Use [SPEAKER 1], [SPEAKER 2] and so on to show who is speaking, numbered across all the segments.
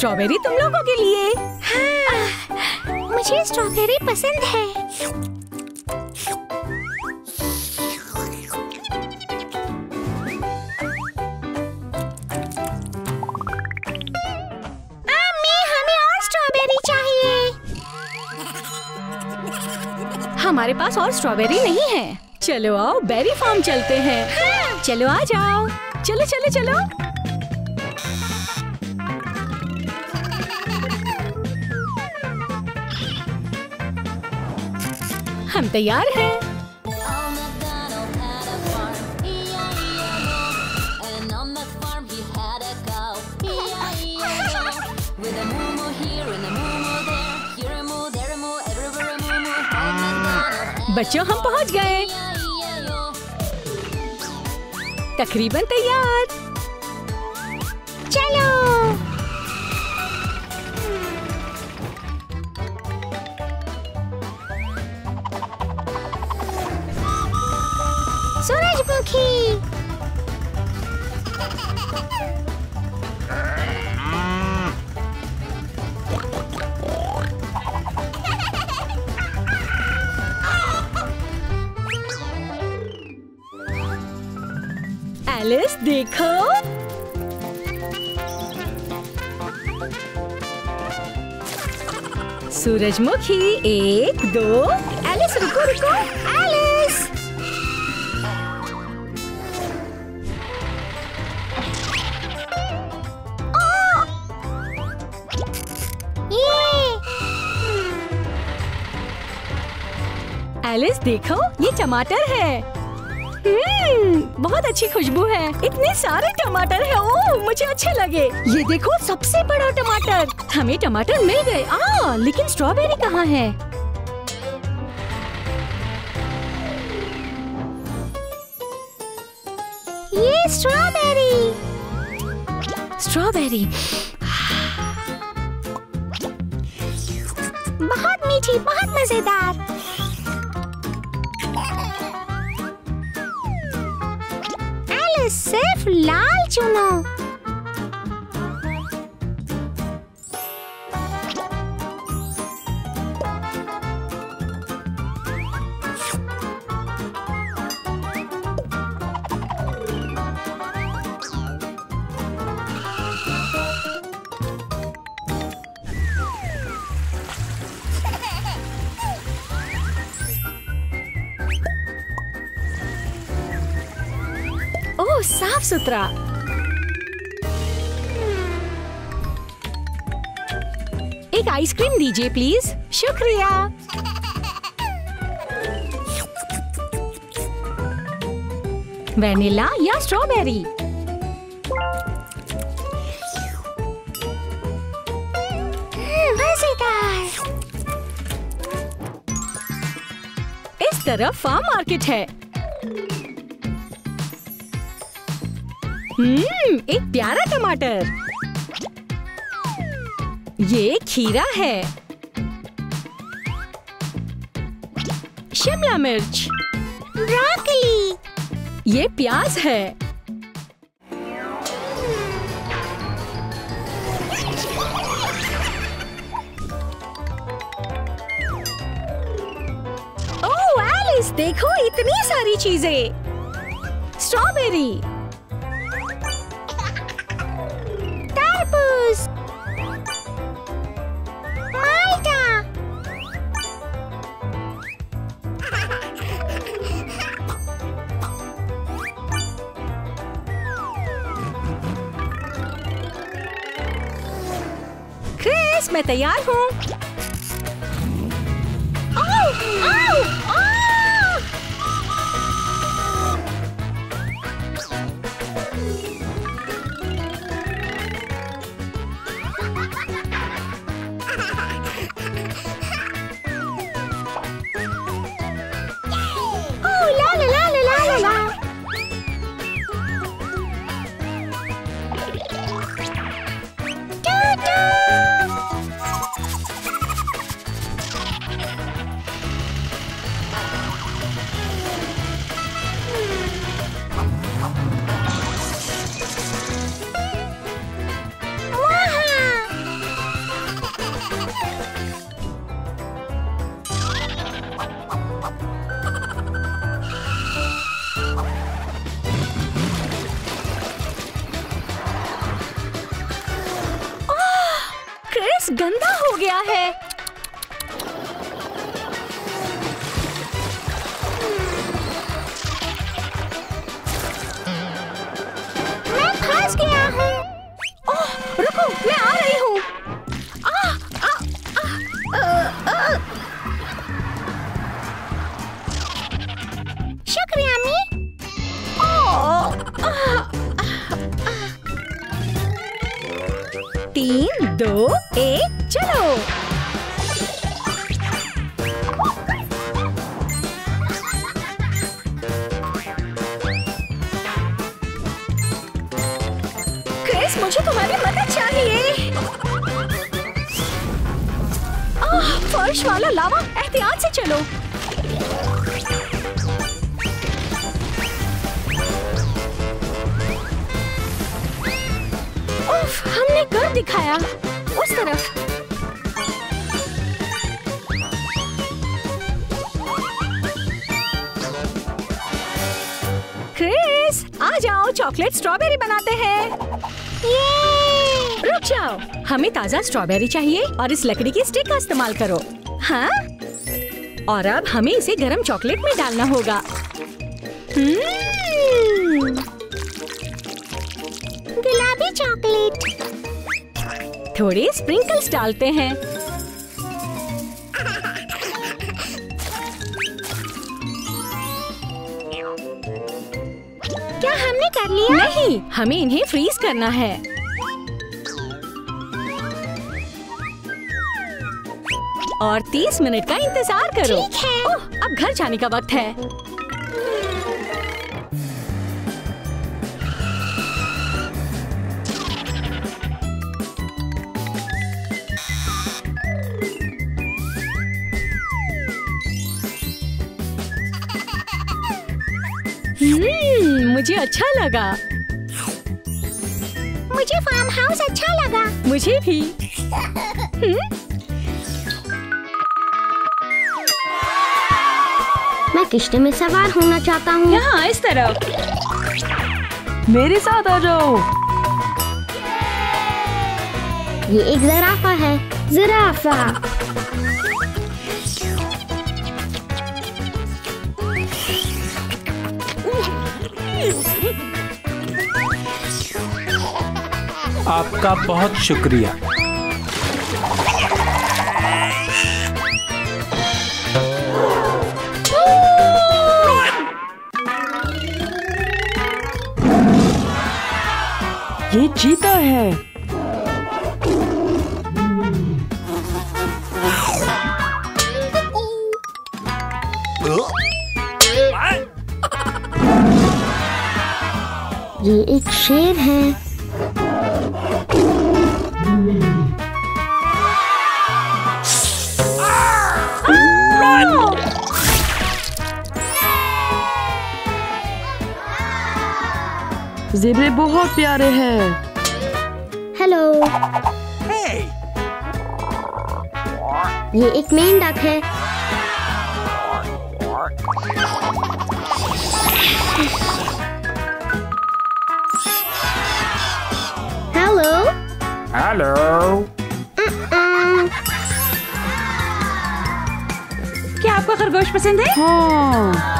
[SPEAKER 1] Strawberry तुम लोगों के लिए।
[SPEAKER 2] हाँ, मुझे स्ट्रॉबेरी पसंद है। अम्मी, हमें और स्ट्रॉबेरी चाहिए।
[SPEAKER 1] हमारे पास और स्ट्रॉबेरी नहीं है। चलो आओ बेरी फार्म चलते हैं।
[SPEAKER 2] हाँ।
[SPEAKER 1] चलो आ जाओ। चलो चलो चलो। हम तैयार हैं। बच्चों हम पहुंच गए। तकरीबन तैयार।
[SPEAKER 2] चलो। सूरजमुखी।
[SPEAKER 1] एलिस देखो। सूरजमुखी 1 2। एलिस रुको रुको। एलिस। एलिस देखो ये टमाटर है। बहुत अच्छी खुशबू है। इतने सारे टमाटर हैं। ओह मुझे अच्छे लगे। ये देखो सबसे बड़ा टमाटर। हमें टमाटर मिल गए। लेकिन स्ट्रॉबेरी कहाँ है?
[SPEAKER 2] ये स्ट्रॉबेरी।
[SPEAKER 1] स्ट्रॉबेरी
[SPEAKER 2] बहुत मीठी, बहुत मजेदार। सिर्फ लाल चुनो।
[SPEAKER 1] ओह साफ सुथरा। एक आइसक्रीम दीजिए प्लीज। शुक्रिया। वैनिला या स्ट्रॉबेरी?
[SPEAKER 2] मजेदार।
[SPEAKER 1] इस तरफ फार्म मार्केट है। एक प्यारा टमाटर। ये खीरा है। शिमला मिर्च।
[SPEAKER 2] ब्रोकली।
[SPEAKER 1] ये प्याज है। ओह एलिस देखो इतनी सारी चीजें। स्ट्रॉबेरी। क्रिस मैं तैयार हूँ। 3, 2, 1 चलो। क्रिस, मुझे तुम्हारी मदद चाहिए। फर्श वाला लावा, एहतियात से चलो। उफ, हमने कर दिखाया। उस तरफ। क्रिस, आ जाओ, चॉकलेट स्ट्रॉबेरी बनाते हैं। रुक जाओ, हमें ताज़ा स्ट्रॉबेरी चाहिए और इस लकड़ी की स्टिक का इस्तेमाल करो। हाँ? और अब हमें इसे गरम चॉकलेट में डालना होगा।
[SPEAKER 2] गुलाबी चॉकलेट।
[SPEAKER 1] थोड़े स्प्रिंकल्स डालते हैं।
[SPEAKER 2] क्या हमने कर लिया?
[SPEAKER 1] नहीं, हमें इन्हें फ्रीज करना है। और 30 मिनट का इंतजार करो।
[SPEAKER 2] ठीक है।
[SPEAKER 1] ओह, अब घर जाने का वक्त है। मुझे अच्छा लगा।
[SPEAKER 2] मुझे फार्म हाउस अच्छा लगा।
[SPEAKER 1] मुझे भी।
[SPEAKER 2] मैं किश्ती में सवार होना चाहता हूँ।
[SPEAKER 1] यहाँ इस तरफ।
[SPEAKER 3] मेरे साथ आ जाओ।
[SPEAKER 2] ये एक ज़राफ़ा है। ज़राफ़ा।
[SPEAKER 4] आपका बहुत शुक्रिया।
[SPEAKER 3] ये चीता है।
[SPEAKER 2] ये एक शेर है।
[SPEAKER 3] ज़ेब्रे बहुत प्यारे हैं।
[SPEAKER 2] हेलो। ये एक मेंढक है। हेलो।
[SPEAKER 4] हेलो।
[SPEAKER 1] क्या आपको खरगोश पसंद है?
[SPEAKER 3] हाँ।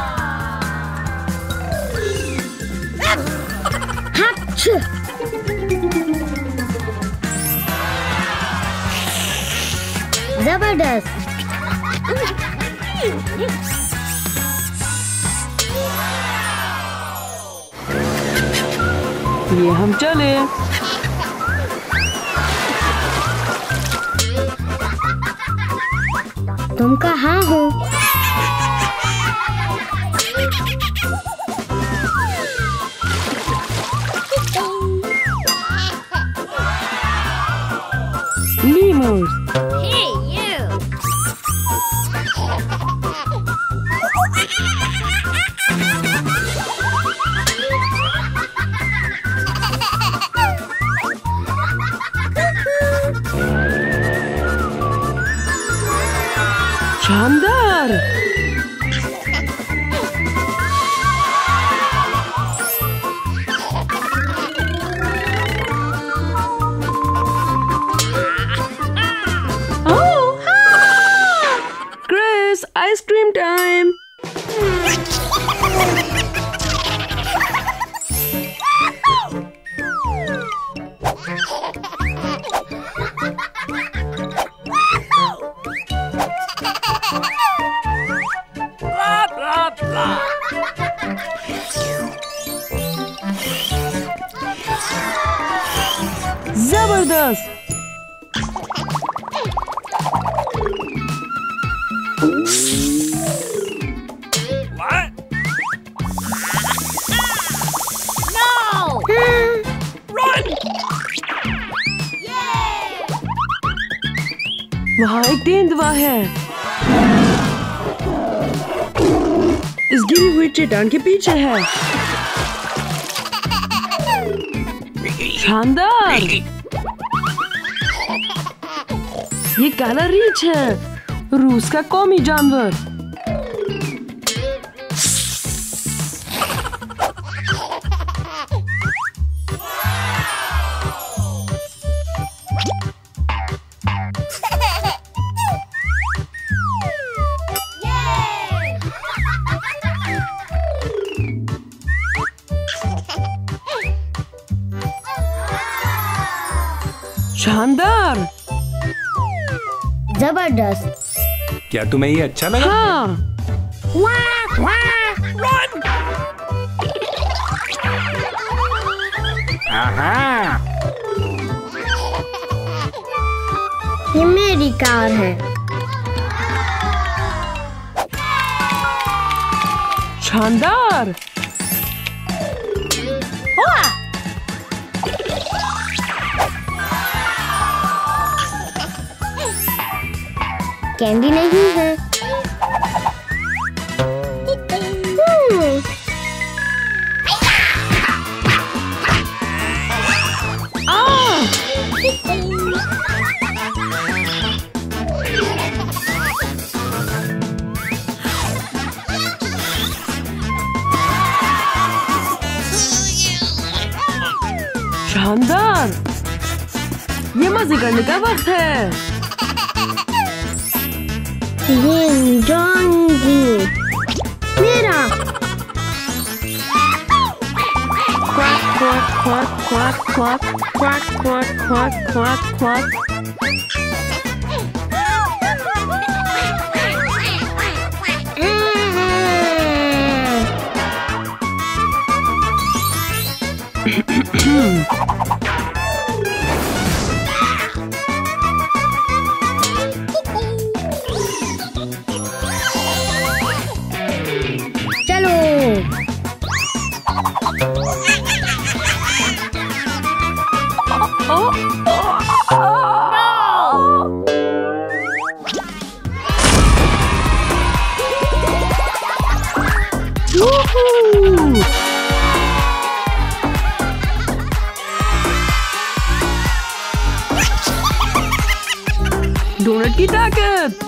[SPEAKER 2] जबरदस्त।
[SPEAKER 3] ये हम चले।
[SPEAKER 2] तुम कहाँ हो?
[SPEAKER 3] लीमर्स। शानदार। Chris, ice cream time. जबरदस्त। वहाँ एक तेंदुआ है। इस गिरी हुई चट्टान के पीछे है। शानदार! ये काला रीछ है, रूस का कौमी जानवर। शानदार!
[SPEAKER 2] जबरदस्त।
[SPEAKER 4] क्या तुम्हें ये अच्छा लगा?
[SPEAKER 3] हाँ।
[SPEAKER 4] आहा!
[SPEAKER 2] ये मेरी कार है।
[SPEAKER 3] शानदार!
[SPEAKER 2] कैंडी नहीं है।
[SPEAKER 3] शानदार! ये मजे करने का वक्त है।
[SPEAKER 2] ये जाऊंगी। मेरा।
[SPEAKER 3] Quack quack quack quack quack quack quack quack quack.
[SPEAKER 2] चलो।
[SPEAKER 3] डोनट की ताकत।